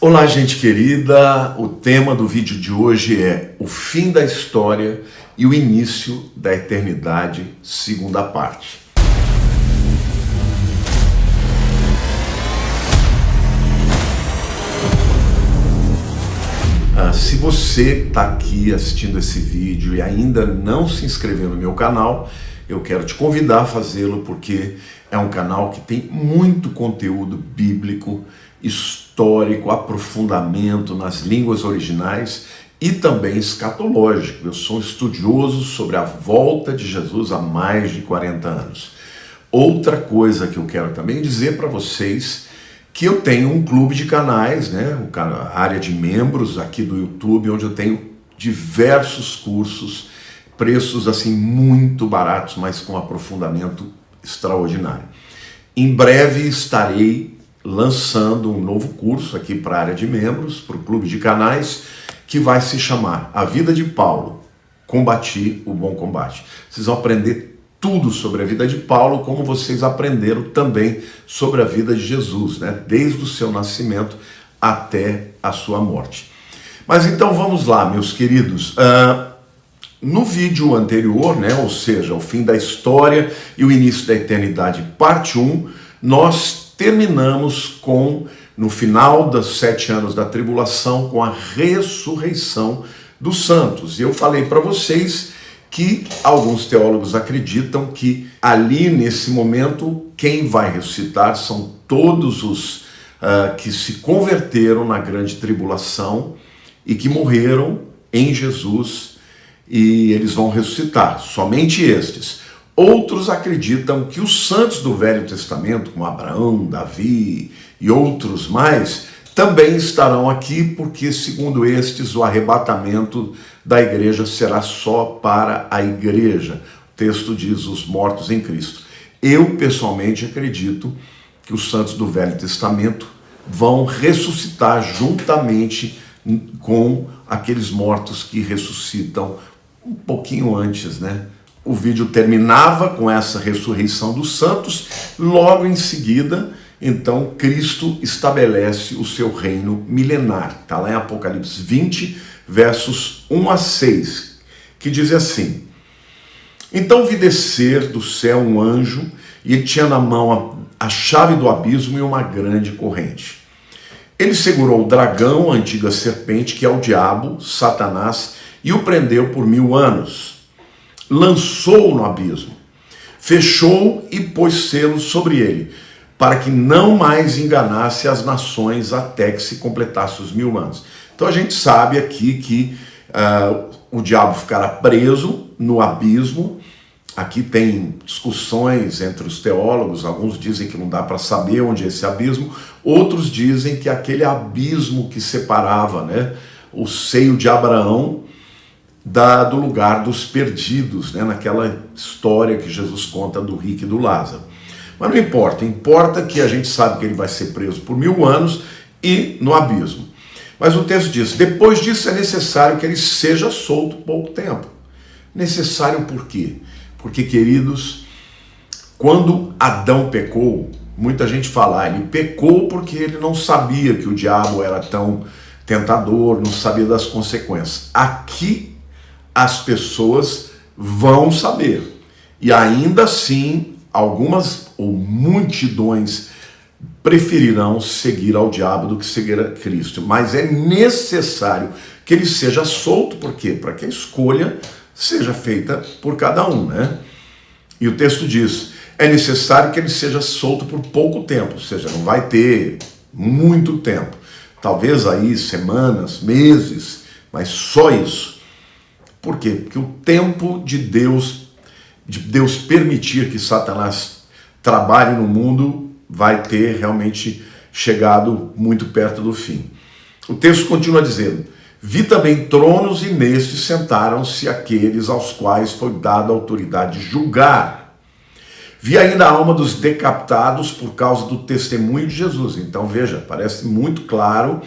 Olá, gente querida, o tema do vídeo de hoje é o fim da história e o início da eternidade, segunda parte. Se você está aqui assistindo esse vídeo e ainda não se inscreveu no meu canal, eu quero te convidar a fazê-lo porque é um canal que tem muito conteúdo bíblico, histórico, aprofundamento nas línguas originais e também escatológico. Eu sou estudioso sobre a volta de Jesus há mais de 40 anos. Outra coisa que eu quero também dizer para vocês que eu tenho um clube de canais, né, a área de membros aqui do YouTube, onde eu tenho diversos cursos, preços assim muito baratos, mas com aprofundamento extraordinário. Em breve estarei lançando um novo curso aqui para a área de membros, para o clube de canais, que vai se chamar A Vida de Paulo, Combati o Bom Combate. Vocês vão aprender tudo sobre a vida de Paulo, como vocês aprenderam também sobre a vida de Jesus, né? Desde o seu nascimento até a sua morte. Mas então vamos lá, meus queridos. No vídeo anterior, né, ou seja, o fim da história e o início da eternidade, parte 1, nós terminamos no final dos 7 anos da tribulação, com a ressurreição dos santos. E eu falei para vocês que alguns teólogos acreditam que ali, nesse momento, quem vai ressuscitar são todos os que se converteram na grande tribulação e que morreram em Jesus, e eles vão ressuscitar, somente estes. Outros acreditam que os santos do Velho Testamento, como Abraão, Davi e outros mais, também estarão aqui, porque, segundo estes, o arrebatamento da igreja será só para a igreja. O texto diz os mortos em Cristo. Eu, pessoalmente, acredito que os santos do Velho Testamento vão ressuscitar juntamente com aqueles mortos que ressuscitam um pouquinho antes, né? O vídeo terminava com essa ressurreição dos santos, logo em seguida, então, Cristo estabelece o seu reino milenar. Está lá em Apocalipse 20, versos 1 a 6, que diz assim: Então vi descer do céu um anjo, e ele tinha na mão a chave do abismo e uma grande corrente. Ele segurou o dragão, a antiga serpente, que é o diabo, Satanás, e o prendeu por 1000 anos. Lançou-o no abismo, fechou e pôs selos sobre ele, para que não mais enganasse as nações até que se completasse os 1000 anos. Então a gente sabe aqui que o diabo ficará preso no abismo. Aqui tem discussões entre os teólogos, alguns dizem que não dá para saber onde é esse abismo, outros dizem que aquele abismo que separava, né, o seio de Abraão do lugar dos perdidos, né, naquela história que Jesus conta do rico e do Lázaro. Mas não importa, importa que a gente sabe que ele vai ser preso por 1000 anos e no abismo. Mas o texto diz, depois disso é necessário que ele seja solto pouco tempo. Necessário por quê? Porque, queridos, quando Adão pecou, muita gente fala, ele pecou porque ele não sabia que o diabo era tão tentador, não sabia das consequências. Aqui as pessoas vão saber, e ainda assim algumas ou multidões preferirão seguir ao diabo do que seguir a Cristo, mas é necessário que ele seja solto. Por quê? Para que a escolha seja feita por cada um, né? E o texto diz, é necessário que ele seja solto por pouco tempo, ou seja, não vai ter muito tempo, talvez aí semanas, meses, mas só isso. Por quê? Porque o tempo de Deus permitir que Satanás trabalhe no mundo, vai ter realmente chegado muito perto do fim. O texto continua dizendo, vi também tronos e nestes sentaram-se aqueles aos quais foi dada a autoridade de julgar. Vi ainda a alma dos decapitados por causa do testemunho de Jesus. Então veja, parece muito claro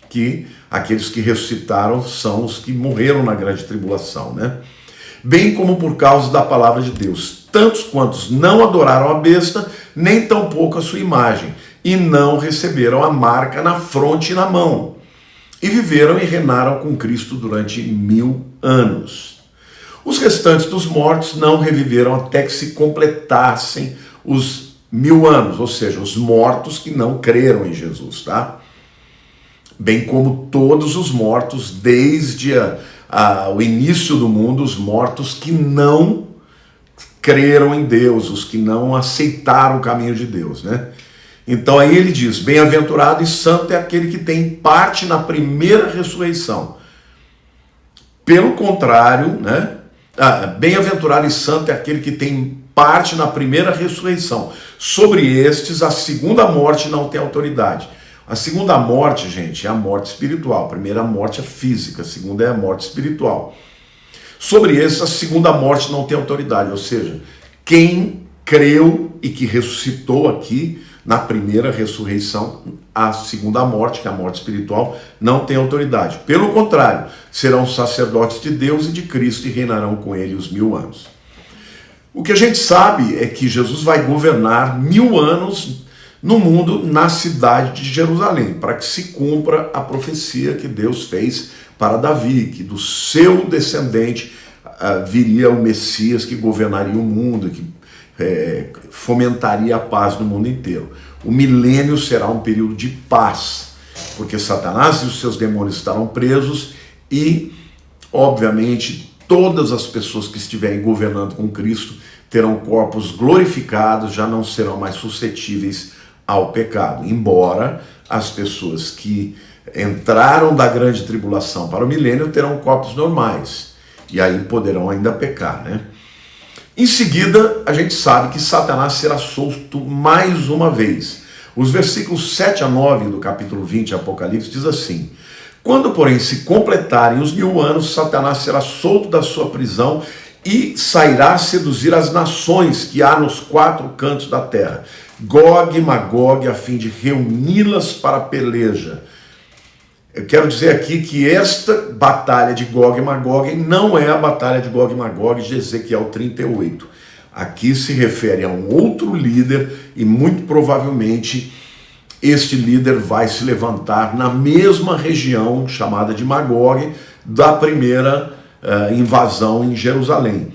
que aqueles que ressuscitaram são os que morreram na grande tribulação, né? Bem como por causa da palavra de Deus, tantos quantos não adoraram a besta, nem tampouco a sua imagem, e não receberam a marca na fronte e na mão, e viveram e reinaram com Cristo durante 1000 anos. Os restantes dos mortos não reviveram até que se completassem os 1000 anos, ou seja, os mortos que não creram em Jesus, tá? Bem como todos os mortos desde o início do mundo, os mortos que não creram em Deus, os que não aceitaram o caminho de Deus, né? Então aí ele diz, bem-aventurado e santo é aquele que tem parte na primeira ressurreição. Pelo contrário, né? Bem-aventurado e santo é aquele que tem parte na primeira ressurreição. Sobre estes, a segunda morte não tem autoridade. A segunda morte, gente, é a morte espiritual. A primeira morte é física, a segunda é a morte espiritual. Sobre esses, a segunda morte não tem autoridade, ou seja, quem creu e que ressuscitou aqui na primeira ressurreição, a segunda morte, que é a morte espiritual, não tem autoridade. Pelo contrário, serão sacerdotes de Deus e de Cristo e reinarão com ele os 1000 anos. O que a gente sabe é que Jesus vai governar 1000 anos no mundo, na cidade de Jerusalém, para que se cumpra a profecia que Deus fez para Davi, que do seu descendente viria o Messias que governaria o mundo, que fomentaria a paz no mundo inteiro. O milênio será um período de paz, porque Satanás e os seus demônios estarão presos e, obviamente, todas as pessoas que estiverem governando com Cristo terão corpos glorificados, já não serão mais suscetíveis ao pecado, embora as pessoas que entraram da grande tribulação para o milênio terão corpos normais, e aí poderão ainda pecar, né? Em seguida, a gente sabe que Satanás será solto mais uma vez. Os versículos 7 a 9 do capítulo 20 de Apocalipse diz assim: quando, porém, se completarem os 1000 anos, Satanás será solto da sua prisão e sairá a seduzir as nações que há nos 4 cantos da terra, Gog e Magog, a fim de reuni-las para a peleja. Eu quero dizer aqui que esta batalha de Gog e Magog não é a batalha de Gog e Magog de Ezequiel 38. Aqui se refere a um outro líder e muito provavelmente este líder vai se levantar na mesma região chamada de Magog da primeira invasão em Jerusalém.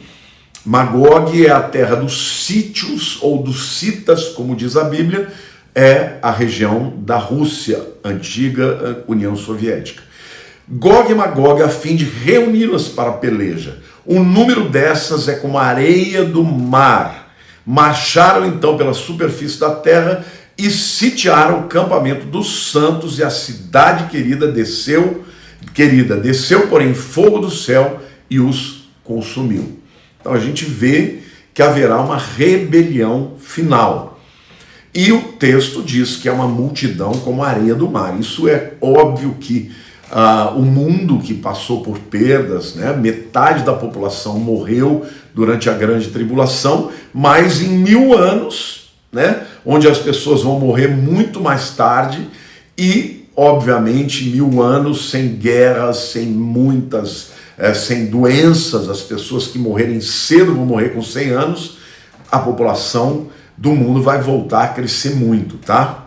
Magog é a terra dos sítios ou dos citas, como diz a Bíblia, é a região da Rússia, antiga União Soviética. Gog e Magog a fim de reuni-las para a peleja. O número dessas é como a areia do mar. Marcharam então pela superfície da terra e sitiaram o campamento dos santos, e a cidade desceu, porém, fogo do céu e os consumiu. Então a gente vê que haverá uma rebelião final. E o texto diz que é uma multidão como a areia do mar. Isso é óbvio que o mundo que passou por perdas, né, metade da população morreu durante a grande tribulação, mas em 1000 anos, né, onde as pessoas vão morrer muito mais tarde e, obviamente, 1000 anos sem guerras, sem doenças, as pessoas que morrerem cedo vão morrer com 100 anos, a população do mundo vai voltar a crescer muito, tá?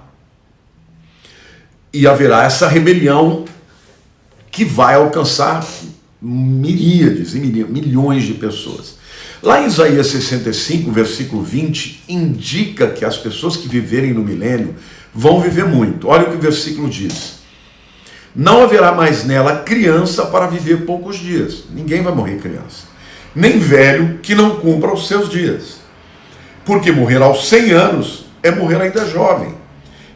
E haverá essa rebelião que vai alcançar miríades e milhões de pessoas. Lá em Isaías 65, versículo 20, indica que as pessoas que viverem no milênio vão viver muito. Olha o que o versículo diz: não haverá mais nela criança para viver poucos dias. Ninguém vai morrer criança. Nem velho que não cumpra os seus dias. Porque morrer aos 100 anos é morrer ainda jovem.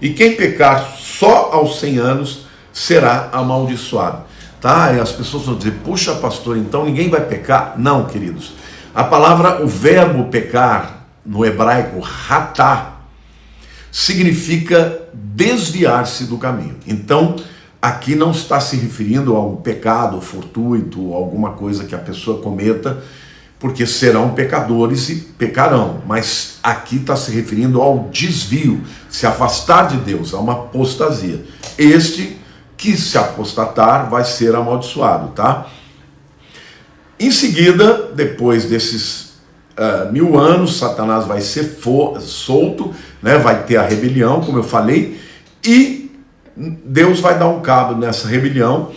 E quem pecar só aos 100 anos será amaldiçoado. Tá? E as pessoas vão dizer: puxa, pastor, então ninguém vai pecar? Não, queridos. A palavra, o verbo pecar, no hebraico, ratá, significa desviar-se do caminho. Então, aqui não está se referindo a um pecado fortuito, ou alguma coisa que a pessoa cometa, porque serão pecadores e pecarão. Mas aqui está se referindo ao desvio, se afastar de Deus, a uma apostasia. Este que se apostatar vai ser amaldiçoado, tá? Em seguida, depois desses 1000 anos, Satanás vai ser solto, né? Vai ter a rebelião, como eu falei, e Deus vai dar um cabo nessa rebelião,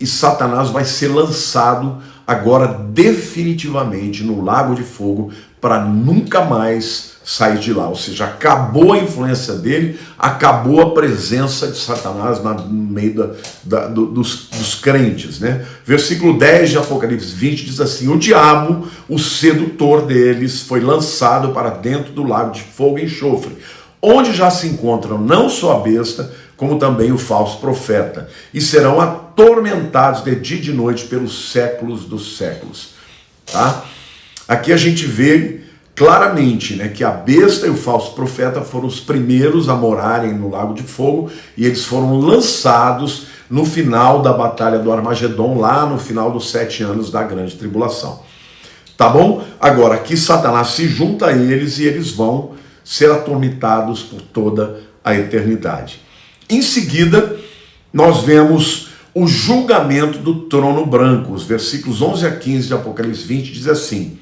e Satanás vai ser lançado agora definitivamente no lago de fogo para nunca mais sair de lá. Ou seja, acabou a influência dele, acabou a presença de Satanás no meio dos crentes, né? Versículo 10 de Apocalipse 20 diz assim: o diabo, o sedutor deles, foi lançado para dentro do lago de fogo e enxofre, onde já se encontram não só a besta, como também o falso profeta, e serão atormentados de dia e de noite pelos séculos dos séculos. Tá? Aqui a gente vê claramente, né, que a besta e o falso profeta foram os primeiros a morarem no lago de fogo, e eles foram lançados no final da batalha do Armagedon, lá no final dos 7 anos da grande tribulação. Tá bom? Agora, aqui Satanás se junta a eles e eles vão ser atormentados por toda a eternidade. Em seguida, nós vemos o julgamento do trono branco. Os versículos 11 a 15 de Apocalipse 20 diz assim: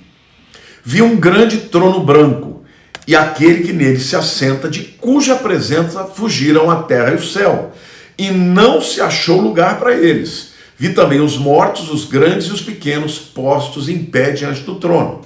vi um grande trono branco, e aquele que nele se assenta, de cuja presença fugiram a terra e o céu, e não se achou lugar para eles. Vi também os mortos, os grandes e os pequenos, postos em pé diante do trono.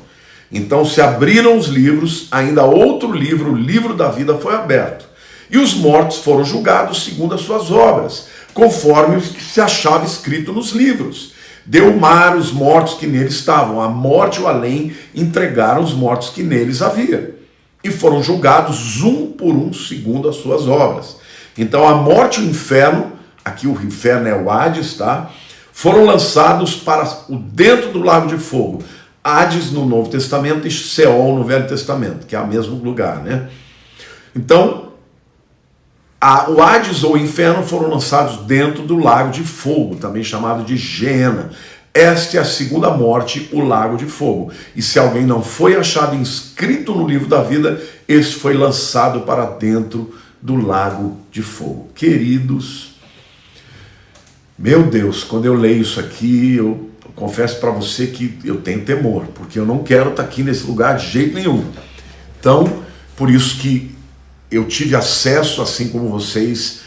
Então se abriram os livros, ainda outro livro, o livro da vida, foi aberto. E os mortos foram julgados segundo as suas obras, conforme o que se achava escrito nos livros. Deu o mar os mortos que neles estavam, a morte e o além entregaram os mortos que neles havia. E foram julgados um por um segundo as suas obras. Então a morte e o inferno, aqui o inferno é o Hades, tá? Foram lançados para o dentro do lago de fogo. Hades no Novo Testamento e Seol no Velho Testamento, que é o mesmo lugar, né? Então, o Hades ou o inferno foram lançados dentro do lago de fogo, também chamado de Geena. Esta é a segunda morte, o lago de fogo. E se alguém não foi achado inscrito no livro da vida, este foi lançado para dentro do lago de fogo. Queridos, meu Deus, quando eu leio isso aqui, eu confesso para você que eu tenho temor, porque eu não quero estar aqui nesse lugar de jeito nenhum. Então, por isso que eu tive acesso, assim como vocês,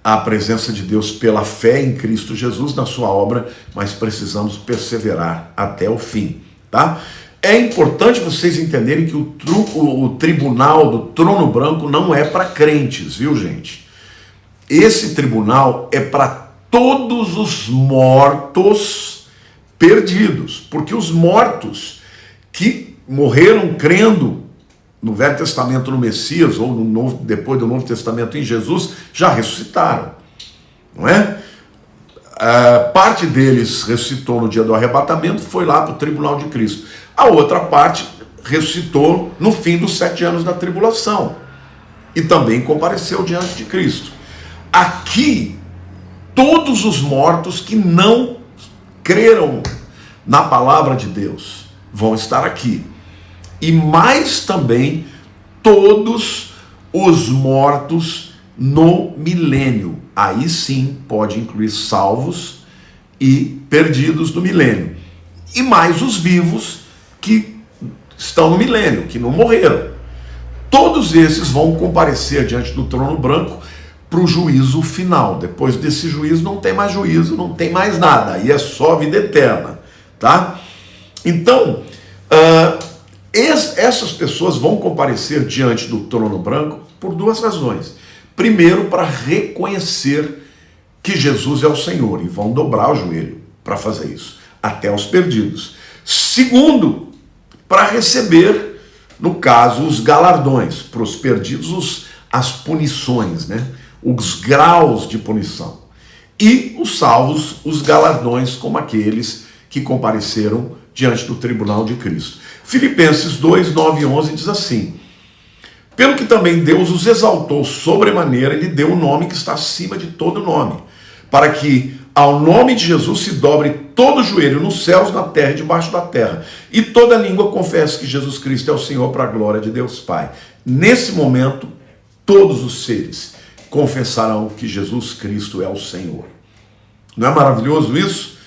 à presença de Deus pela fé em Cristo Jesus, na sua obra, mas precisamos perseverar até o fim, tá? É importante vocês entenderem que o tribunal do trono branco não é para crentes, viu, gente? Esse tribunal é para todos os mortos perdidos, porque os mortos que morreram crendo no Velho Testamento no Messias, ou depois do Novo Testamento em Jesus, já ressuscitaram, não é? Parte deles ressuscitou no dia do arrebatamento, foi lá para o tribunal de Cristo. A outra parte ressuscitou no fim dos 7 anos da tribulação e também compareceu diante de Cristo. Aqui, todos os mortos que não creram na palavra de Deus vão estar aqui. E mais também todos os mortos no milênio. Aí sim pode incluir salvos e perdidos do milênio. E mais os vivos que estão no milênio, que não morreram. Todos esses vão comparecer diante do trono branco para o juízo final. Depois desse juízo não tem mais juízo, não tem mais nada. Aí é só vida eterna, tá? Então, essas pessoas vão comparecer diante do trono branco por 2 razões. Primeiro, para reconhecer que Jesus é o Senhor, e vão dobrar o joelho para fazer isso, até os perdidos. Segundo, para receber, no caso, os galardões, para os perdidos, as punições, né? Os graus de punição. E os salvos, os galardões, como aqueles que compareceram diante do tribunal de Cristo. Filipenses 2, 9 e 11 diz assim: pelo que também Deus os exaltou sobremaneira, ele deu o nome que está acima de todo nome, para que ao nome de Jesus se dobre todo o joelho nos céus, na terra e debaixo da terra, e toda língua confesse que Jesus Cristo é o Senhor, para a glória de Deus Pai. Nesse momento, todos os seres confessarão que Jesus Cristo é o Senhor. Não é maravilhoso isso?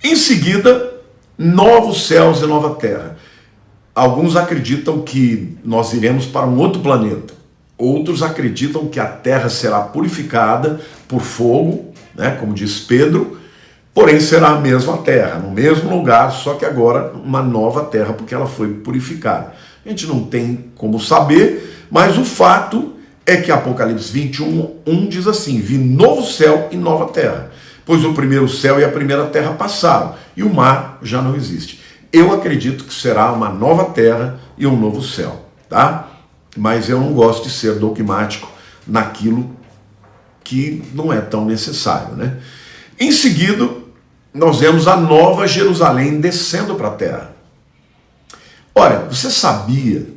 Em seguida, novos céus e nova terra. Alguns acreditam que nós iremos para um outro planeta. Outros acreditam que a Terra será purificada por fogo, né, como diz Pedro, porém será a mesma Terra, no mesmo lugar, só que agora uma nova Terra, porque ela foi purificada. A gente não tem como saber, mas o fato é que Apocalipse 21:1 diz assim: vi novo céu e nova terra, pois o primeiro céu e a primeira terra passaram, e o mar já não existe. Eu acredito que será uma nova terra e um novo céu, tá? Mas eu não gosto de ser dogmático naquilo que não é tão necessário, né? Em seguida, nós vemos a nova Jerusalém descendo para a terra. Olha, você sabia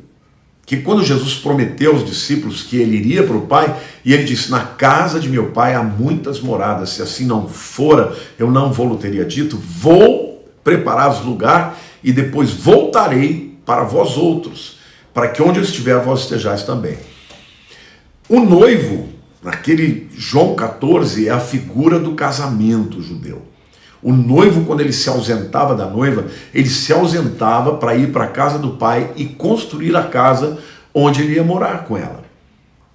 que quando Jesus prometeu aos discípulos que ele iria para o Pai, e ele disse: na casa de meu Pai há muitas moradas, se assim não fora, eu não vou teria dito, vou preparar-vos lugar e depois voltarei para vós outros, para que onde eu estiver, vós estejais também. O noivo, naquele João 14, é a figura do casamento judeu. O noivo, quando ele se ausentava da noiva, ele se ausentava para ir para a casa do pai e construir a casa onde ele ia morar com ela.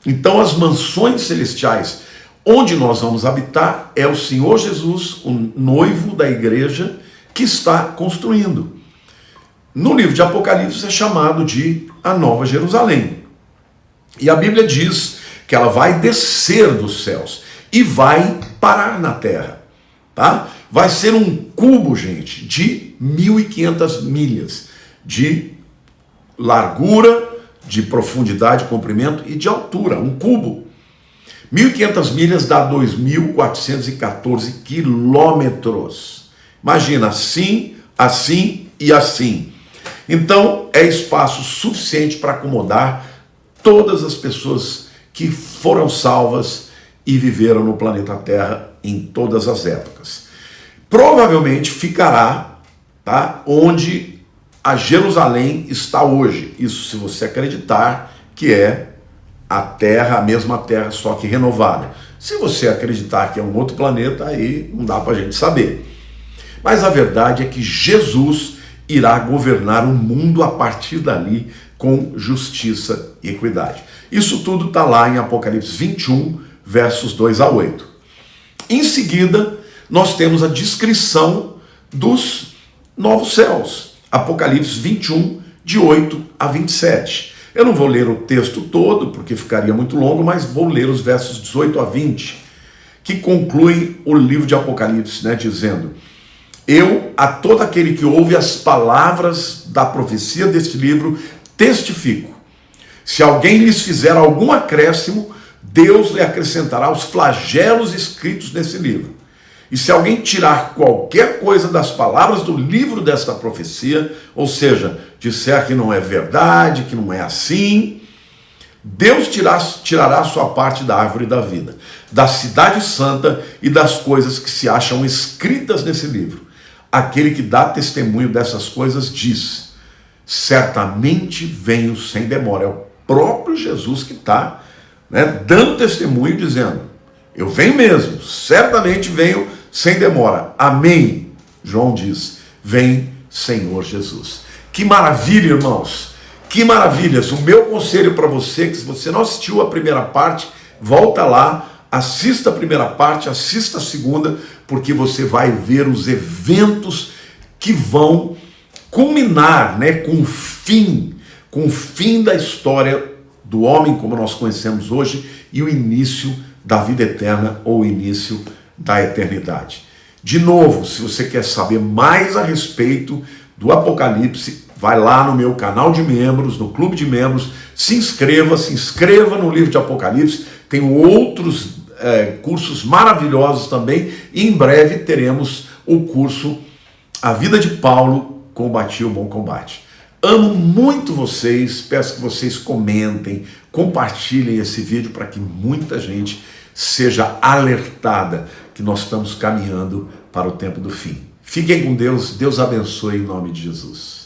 Então, as mansões celestiais onde nós vamos habitar é o Senhor Jesus, o noivo da igreja, que está construindo. No livro de Apocalipse é chamado de a Nova Jerusalém. E a Bíblia diz que ela vai descer dos céus e vai parar na terra, tá? Vai ser um cubo, gente, de 1.500 milhas de largura, de profundidade, comprimento e de altura, um cubo. 1.500 milhas dá 2.414 quilômetros. Imagina, assim, assim e assim. Então, é espaço suficiente para acomodar todas as pessoas que foram salvas e viveram no planeta Terra em todas as épocas. Provavelmente ficará, tá, onde a Jerusalém está hoje. Isso se você acreditar que é a Terra, a mesma Terra, só que renovada. Se você acreditar que é um outro planeta, aí não dá para a gente saber. Mas a verdade é que Jesus irá governar o mundo a partir dali com justiça e equidade. Isso tudo está lá em Apocalipse 21, versos 2 a 8. Em seguida, nós temos a descrição dos novos céus. Apocalipse 21, de 8 a 27. Eu não vou ler o texto todo, porque ficaria muito longo, mas vou ler os versos 18 a 20, que concluem o livro de Apocalipse, né, dizendo: eu, a todo aquele que ouve as palavras da profecia deste livro, testifico. Se alguém lhes fizer algum acréscimo, Deus lhe acrescentará os flagelos escritos nesse livro. E se alguém tirar qualquer coisa das palavras do livro desta profecia, ou seja, disser que não é verdade, que não é assim, Deus tirará a sua parte da árvore da vida, da cidade santa e das coisas que se acham escritas nesse livro. Aquele que dá testemunho dessas coisas diz: certamente venho sem demora. É o próprio Jesus que está, né, dando testemunho, dizendo: eu venho mesmo, certamente venho sem demora. Amém. João diz: vem, Senhor Jesus. Que maravilha, irmãos. Que maravilhas. O meu conselho para você, que se você não assistiu a primeira parte, volta lá, assista a primeira parte, assista a segunda, porque você vai ver os eventos que vão culminar, né, com o fim da história do homem como nós conhecemos hoje e o início da vida eterna ou o início da eternidade. De novo, se você quer saber mais a respeito do Apocalipse, vai lá no meu canal de membros, no clube de membros, se inscreva no livro de Apocalipse. Tem outros cursos maravilhosos também, e em breve teremos o curso A Vida de Paulo, Combati o Bom Combate. Amo muito vocês, peço que vocês comentem, compartilhem esse vídeo para que muita gente seja alertada que nós estamos caminhando para o tempo do fim. Fiquem com Deus, Deus abençoe em nome de Jesus.